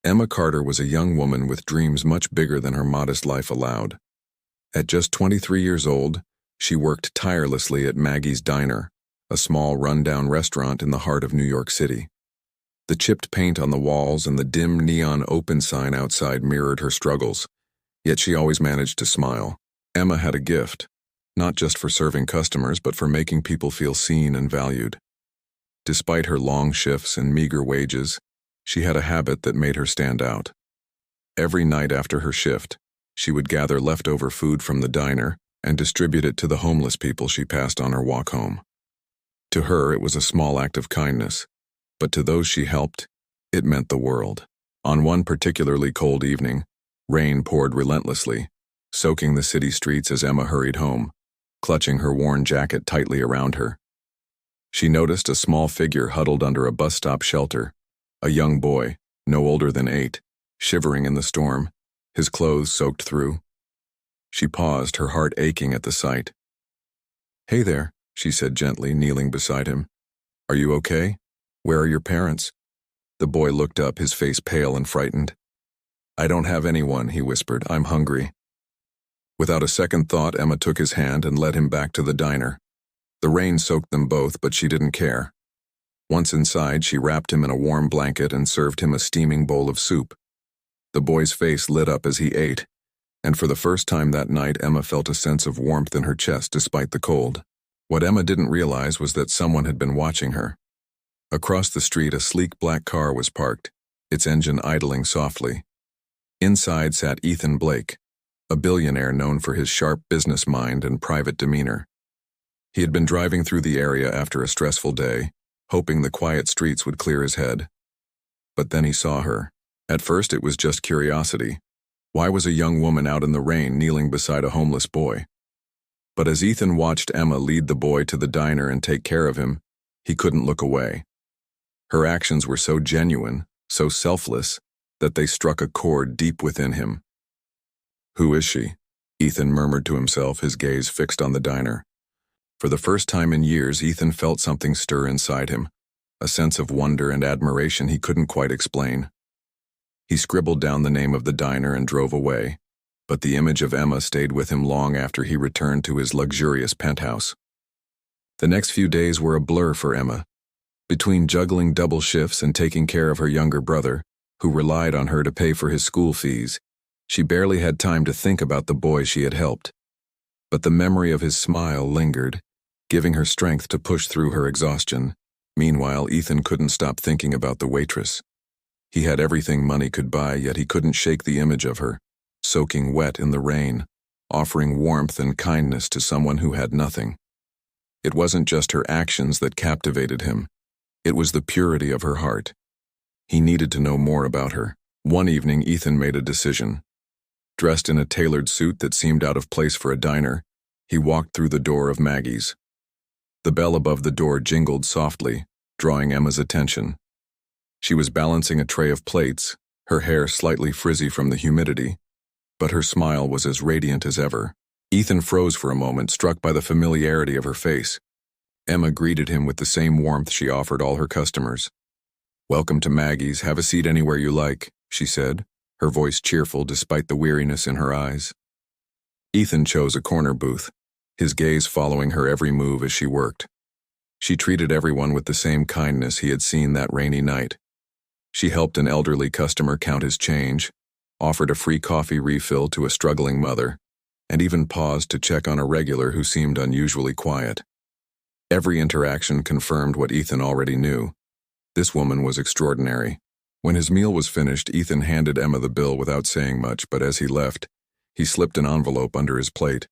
Emma Carter was a young woman with dreams much bigger than her modest life allowed. At just 23 years old, she worked tirelessly at Maggie's Diner, a small rundown restaurant in the heart of New York City. The chipped paint on the walls and the dim neon open sign outside mirrored her struggles, yet she always managed to smile. Emma had a gift, not just for serving customers but for making people feel seen and valued. Despite her long shifts and meager wages, she had a habit that made her stand out. Every night after her shift, she would gather leftover food from the diner and distribute it to the homeless people she passed on her walk home. To her, it was a small act of kindness, but to those she helped, it meant the world. On one particularly cold evening, rain poured relentlessly, soaking the city streets as Emma hurried home, clutching her worn jacket tightly around her. She noticed a small figure huddled under a bus stop shelter, a young boy, no older than 8, shivering in the storm, his clothes soaked through. She paused, her heart aching at the sight. "Hey there," she said gently, kneeling beside him. "Are you okay? Where are your parents?" The boy looked up, his face pale and frightened. "I don't have anyone," he whispered. "I'm hungry." Without a second thought, Emma took his hand and led him back to the diner. The rain soaked them both, but she didn't care. Once inside, she wrapped him in a warm blanket and served him a steaming bowl of soup. The boy's face lit up as he ate, and for the first time that night, Emma felt a sense of warmth in her chest despite the cold. What Emma didn't realize was that someone had been watching her. Across the street, a sleek black car was parked, its engine idling softly. Inside sat Ethan Blake, a billionaire known for his sharp business mind and private demeanor. He had been driving through the area after a stressful day, hoping the quiet streets would clear his head. But then he saw her. At first it was just curiosity. Why was a young woman out in the rain kneeling beside a homeless boy? But as Ethan watched Emma lead the boy to the diner and take care of him, he couldn't look away. Her actions were so genuine, so selfless, that they struck a chord deep within him. "Who is she?" Ethan murmured to himself, his gaze fixed on the diner. For the first time in years, Ethan felt something stir inside him, a sense of wonder and admiration he couldn't quite explain. He scribbled down the name of the diner and drove away, but the image of Emma stayed with him long after he returned to his luxurious penthouse. The next few days were a blur for Emma. Between juggling double shifts and taking care of her younger brother, who relied on her to pay for his school fees, she barely had time to think about the boy she had helped. But the memory of his smile lingered, giving her strength to push through her exhaustion. Meanwhile, Ethan couldn't stop thinking about the waitress. He had everything money could buy, yet he couldn't shake the image of her, soaking wet in the rain, offering warmth and kindness to someone who had nothing. It wasn't just her actions that captivated him. It was the purity of her heart. He needed to know more about her. One evening, Ethan made a decision. Dressed in a tailored suit that seemed out of place for a diner, he walked through the door of Maggie's. The bell above the door jingled softly, drawing Emma's attention. She was balancing a tray of plates, her hair slightly frizzy from the humidity, but her smile was as radiant as ever. Ethan froze for a moment, struck by the familiarity of her face. Emma greeted him with the same warmth she offered all her customers. "Welcome to Maggie's, have a seat anywhere you like," she said, her voice cheerful despite the weariness in her eyes. Ethan chose a corner booth, his gaze following her every move as she worked. She treated everyone with the same kindness he had seen that rainy night. She helped an elderly customer count his change, offered a free coffee refill to a struggling mother, and even paused to check on a regular who seemed unusually quiet. Every interaction confirmed what Ethan already knew. This woman was extraordinary. When his meal was finished, Ethan handed Emma the bill without saying much, but as he left, he slipped an envelope under his plate.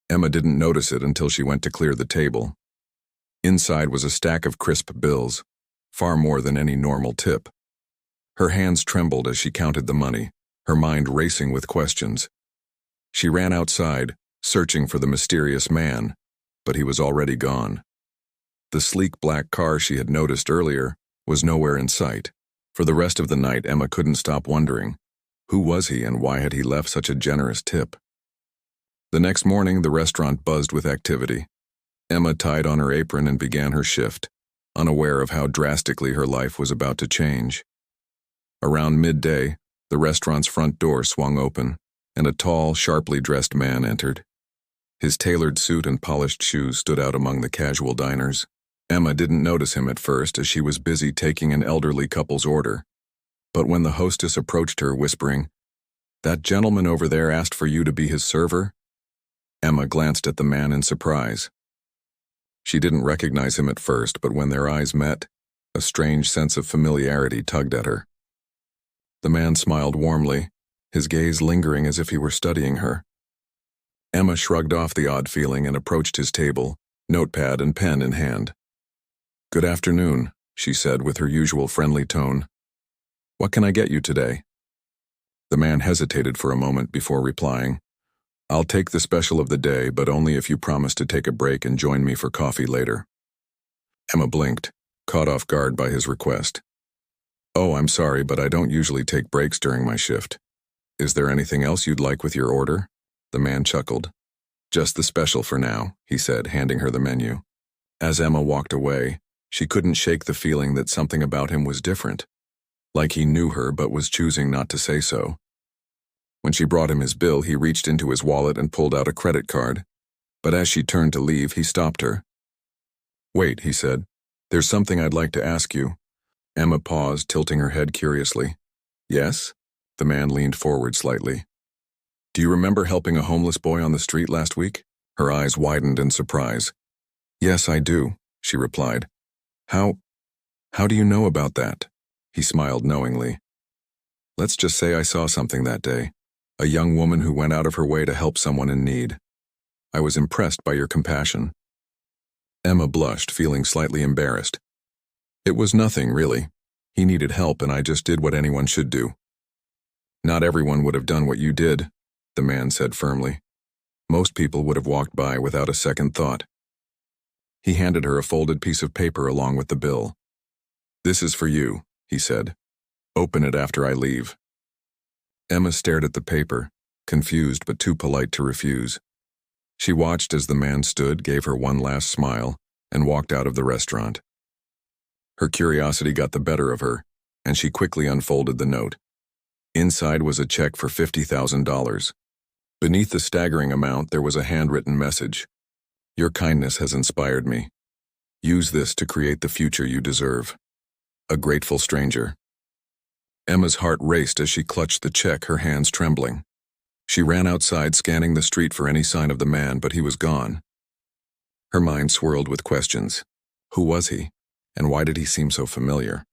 Emma didn't notice it until she went to clear the table. Inside was a stack of crisp bills, far more than any normal tip. Her hands trembled as she counted the money, her mind racing with questions. She ran outside, searching for the mysterious man, but he was already gone. The sleek black car she had noticed earlier was nowhere in sight. For the rest of the night, Emma couldn't stop wondering, who was he and why had he left such a generous tip? The next morning, the restaurant buzzed with activity. Emma tied on her apron and began her shift, unaware of how drastically her life was about to change. Around midday, the restaurant's front door swung open, and a tall, sharply dressed man entered. His tailored suit and polished shoes stood out among the casual diners. Emma didn't notice him at first as she was busy taking an elderly couple's order. But when the hostess approached her, whispering, "That gentleman over there asked for you to be his server?" Emma glanced at the man in surprise. She didn't recognize him at first, but when their eyes met, a strange sense of familiarity tugged at her. The man smiled warmly, his gaze lingering as if he were studying her. Emma shrugged off the odd feeling and approached his table, notepad and pen in hand. "Good afternoon," she said with her usual friendly tone. "What can I get you today?" The man hesitated for a moment before replying, "I'll take the special of the day, but only if you promise to take a break and join me for coffee later." Emma blinked, caught off guard by his request. "Oh, I'm sorry, but I don't usually take breaks during my shift. Is there anything else you'd like with your order?" The man chuckled. "Just the special for now," he said, handing her the menu. As Emma walked away, she couldn't shake the feeling that something about him was different, like he knew her but was choosing not to say so. When she brought him his bill, he reached into his wallet and pulled out a credit card. But as she turned to leave, he stopped her. "Wait," he said. "There's something I'd like to ask you." Emma paused, tilting her head curiously. "Yes?" The man leaned forward slightly. "Do you remember helping a homeless boy on the street last week?" Her eyes widened in surprise. "Yes, I do," she replied. How do you know about that?" He smiled knowingly. "Let's just say I saw something that day. A young woman who went out of her way to help someone in need. I was impressed by your compassion." Emma blushed, feeling slightly embarrassed. "It was nothing, really. He needed help and I just did what anyone should do." "Not everyone would have done what you did," the man said firmly. "Most people would have walked by without a second thought." He handed her a folded piece of paper along with the bill. "This is for you," he said. "Open it after I leave." Emma stared at the paper, confused but too polite to refuse. She watched as the man stood, gave her one last smile, and walked out of the restaurant. Her curiosity got the better of her, and she quickly unfolded the note. Inside was a check for $50,000. Beneath the staggering amount, there was a handwritten message. "Your kindness has inspired me. Use this to create the future you deserve. A grateful stranger." Emma's heart raced as she clutched the check, her hands trembling. She ran outside, scanning the street for any sign of the man, but he was gone. Her mind swirled with questions. Who was he? And why did he seem so familiar?